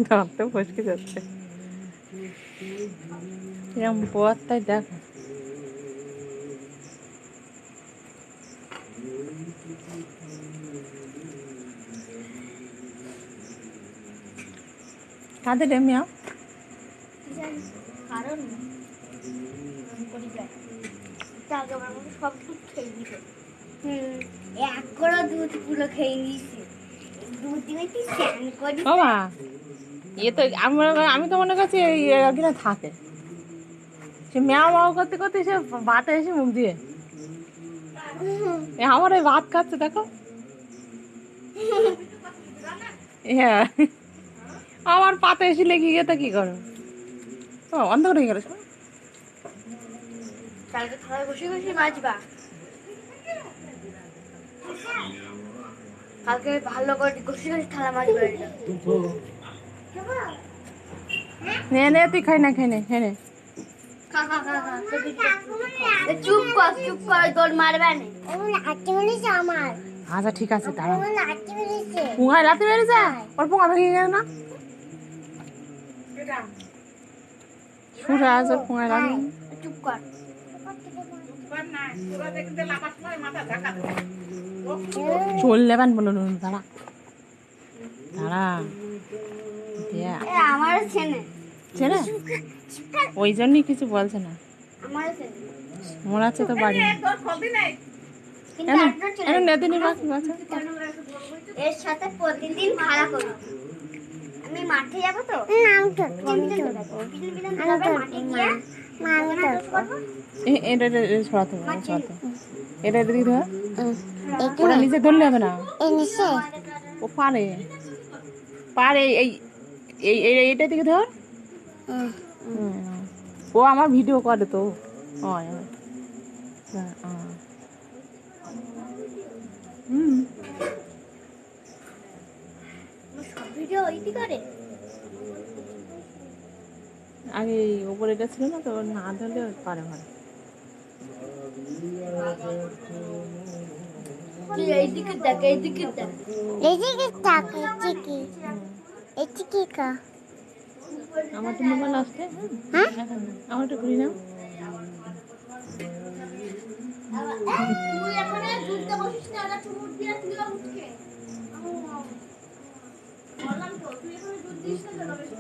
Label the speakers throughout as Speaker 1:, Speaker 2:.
Speaker 1: দাঁতে ফসকে যাচ্ছে এরকম পথ, তাই দেখো কাঁদে রে মিয়া।
Speaker 2: সব দুধ খেয়ে দিছে। এক করে দুধ পুরো খেয়ে নিয়েছে। দুধ দিয়ে স্নান করি।
Speaker 1: বাবা ইয়ে তো আমি তো মনে করছি এখানে থাকে, সে ম্যাও ম্যাও করতে করতে সে ভাতে এসে মুখ দিয়ে আমার ওই ভাত খাচ্ছে দেখো। হ্যাঁ আমার পাতে এসে লেগে গিয়ে তো কি করো। ও অন্ধকার হয়ে গেল।
Speaker 2: কালকে থালায় বসে বসে মাজবা। কালকে ভালো করে ঘষে ঘষে থালা মাজবা।
Speaker 1: নে নে তুই খাই না, খাই নে, খাই নে।
Speaker 2: চুপ কর, চুপ কর, তোর মারবে না। আমার
Speaker 1: আচ্ছা ঠিক আছে, দাঁড়া।
Speaker 2: লাঠি মেরেছে।
Speaker 1: পুঙায় লাথি মেরেছে? ওর পুঙা ভেঙে গেল না? শুনে আছে পুঙায় লাথি।
Speaker 2: চুপ কর।
Speaker 1: চল নেবেন বলুন, দাঁড়া দাঁড়া।
Speaker 2: আমার ছেলে
Speaker 1: ছেলে ওই জন্যই কিছু বলছে না।
Speaker 2: আমার ছেলে
Speaker 1: মনে আছে তো বাড়ি
Speaker 2: এর সাথে প্রতিদিন খেলা করি। আমি মাঠে যাবো তো,
Speaker 1: ছড়াতে হবে, ছড়াতে এটা দিদি ধর, ওটা নিচে ধরলে হবে না। ও পারে পারে, এই এইটা দিকে ধর। ও আমার ভিডিও করে তো।
Speaker 2: ভিডিও ইতি করে।
Speaker 1: আগে ওপরে এটা ছিল না তো, না ধরলে পারে ভালো।
Speaker 2: এইদিকে দেখ, এইদিকে দেখ, এইদিকে দেখ, এইদিকে কা।
Speaker 1: আমার তো মোবাইল আসছে, হ্যাঁ আমার একটু ঘুরি নাও।
Speaker 2: তুই এখন দুধটা বসিস না, ওটা চুমুট দিয়ে তুইও উঠকে। বললাম তো তুই এখন দুধ দিস না তো বেশি।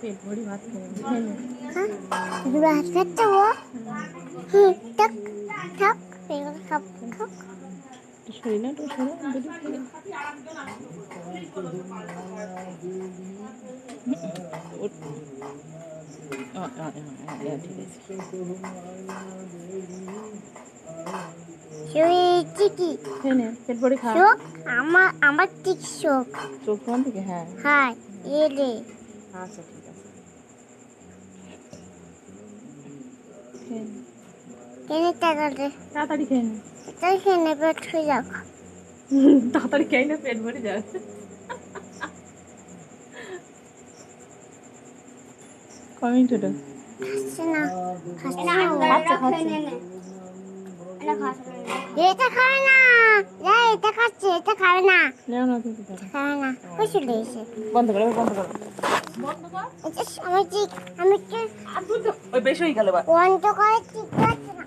Speaker 1: পেট ভরি ভাত খেয়ে
Speaker 2: ভাত খাচ্ছে ও। থাক থাক, খাপ খাপ।
Speaker 1: শরীর না, একটু সরো দুটো খেয়ে। পেট ভরে খা।
Speaker 2: আমার ঠিক শোক।
Speaker 1: চোখ কোন থেকে? হ্যাঁ
Speaker 2: হ্যাঁ এলে।
Speaker 1: আচ্ছা ঠিক আছে,
Speaker 2: কেনে টাকাতে
Speaker 1: তাড়াতাড়ি খেয়ে নে।
Speaker 2: তাই কেনে পেট হয়ে যাক।
Speaker 1: তাড়াতাড়ি খেয়ে নে, পেট ভরে যাক। কমিং টু
Speaker 2: খাচ্ছে না, খাচ্ছে না, খাচ্ছে। এটা খাবে না, এটা খাচ্ছে, এটা খাবে না, খাবে না। বসে দিয়েছে।
Speaker 1: বন্ধ করো, বন্ধ করো, বন্ধ কর।
Speaker 2: আমি ঠিক, আমি কি
Speaker 1: ওই বেশি হয়ে গেল।
Speaker 2: বন্ধ করে ঠিক আছে না।